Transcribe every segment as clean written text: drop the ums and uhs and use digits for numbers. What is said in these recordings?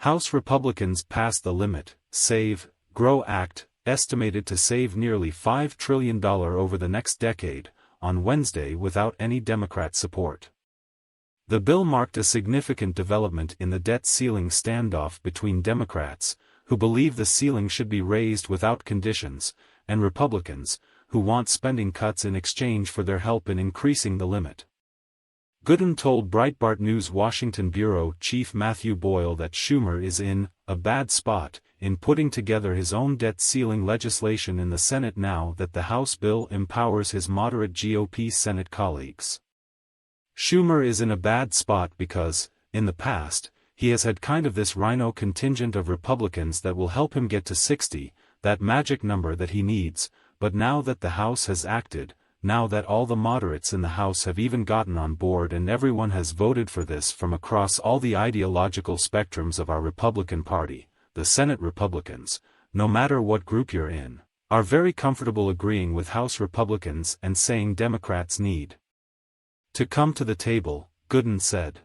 House Republicans passed the Limit, Save, Grow Act, estimated to save nearly $5 trillion over the next decade, on Wednesday without any Democrat support. The bill marked a significant development in the debt ceiling standoff between Democrats, who believe the ceiling should be raised without conditions, and Republicans, who want spending cuts in exchange for their help in increasing the limit. Gooden told Breitbart News Washington bureau chief Matthew Boyle that Schumer is in a bad spot in putting together his own debt ceiling legislation in the Senate now that the House bill empowers his moderate GOP Senate colleagues. Schumer is in a bad spot because, in the past, he has had kind of this rhino contingent of Republicans that will help him get to 60, that magic number that he needs, but now that the House has acted, now that all the moderates in the House have even gotten on board and everyone has voted for this from across all the ideological spectrums of our Republican Party, the Senate Republicans, no matter what group you're in, are very comfortable agreeing with House Republicans and saying Democrats need to come to the table, Gooden said.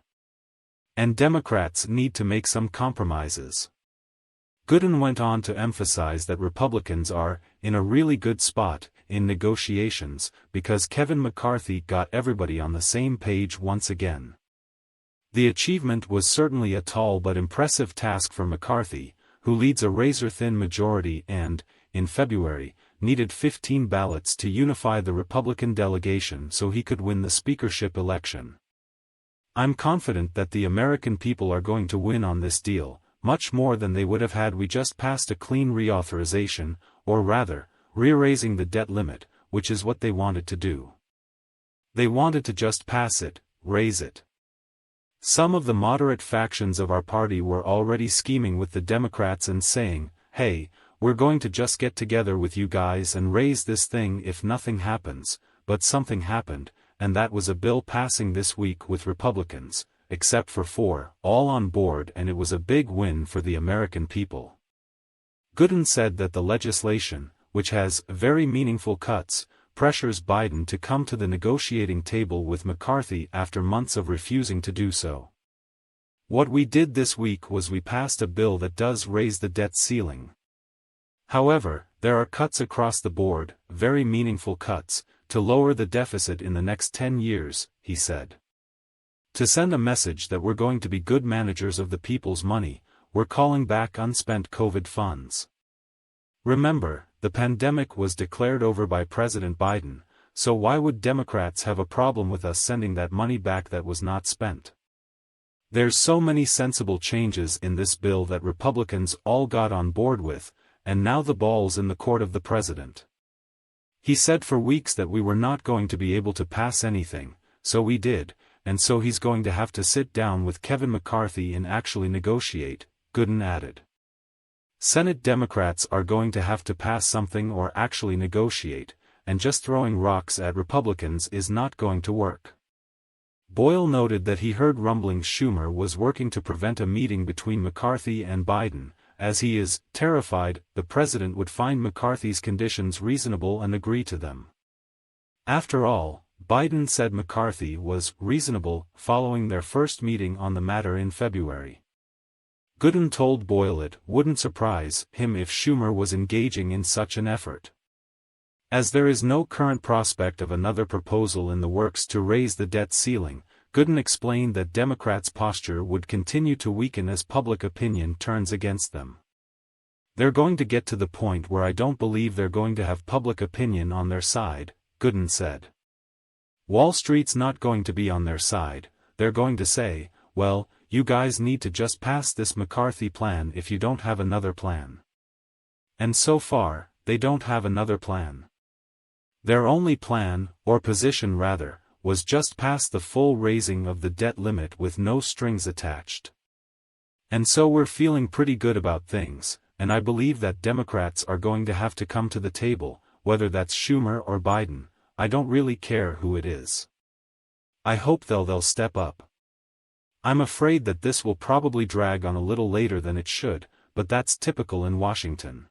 And Democrats need to make some compromises. Gooden went on to emphasize that Republicans are in a really good spot in negotiations because Kevin McCarthy got everybody on the same page once again. The achievement was certainly a tall but impressive task for McCarthy, who leads a razor-thin majority and, in February, needed 15 ballots to unify the Republican delegation so he could win the speakership election. I'm confident that the American people are going to win on this deal, much more than they would have had we just passed a clean reauthorization, or rather, re-raising the debt limit, which is what they wanted to do. They wanted to just pass it, raise it. Some of the moderate factions of our party were already scheming with the Democrats and saying, hey, we're going to just get together with you guys and raise this thing if nothing happens, but something happened, and that was a bill passing this week with Republicans, except for 4, all on board, and it was a big win for the American people. Gooden said that the legislation, which has very meaningful cuts, pressures Biden to come to the negotiating table with McCarthy after months of refusing to do so. What we did this week was we passed a bill that does raise the debt ceiling. However, there are cuts across the board, very meaningful cuts, to lower the deficit in the next 10 years, he said. To send a message that we're going to be good managers of the people's money, we're calling back unspent COVID funds. Remember, the pandemic was declared over by President Biden, so why would Democrats have a problem with us sending that money back that was not spent? There's so many sensible changes in this bill that Republicans all got on board with, and now the ball's in the court of the president. He said for weeks that we were not going to be able to pass anything, so we did, and so he's going to have to sit down with Kevin McCarthy and actually negotiate, Gooden added. Senate Democrats are going to have to pass something or actually negotiate, and just throwing rocks at Republicans is not going to work. Boyle noted that he heard rumblings Schumer was working to prevent a meeting between McCarthy and Biden, as he is terrified the president would find McCarthy's conditions reasonable and agree to them. After all, Biden said McCarthy was reasonable following their first meeting on the matter in February. Gooden told Boyle it wouldn't surprise him if Schumer was engaging in such an effort. As there is no current prospect of another proposal in the works to raise the debt ceiling, Gooden explained that Democrats' posture would continue to weaken as public opinion turns against them. They're going to get to the point where I don't believe they're going to have public opinion on their side, Gooden said. Wall Street's not going to be on their side, they're going to say, well, you guys need to just pass this McCarthy plan if you don't have another plan. And so far, they don't have another plan. Their only plan, or position rather, was just pass the full raising of the debt limit with no strings attached. And so we're feeling pretty good about things, and I believe that Democrats are going to have to come to the table, whether that's Schumer or Biden, I don't really care who it is. I hope they'll step up. I'm afraid that this will probably drag on a little later than it should, but that's typical in Washington.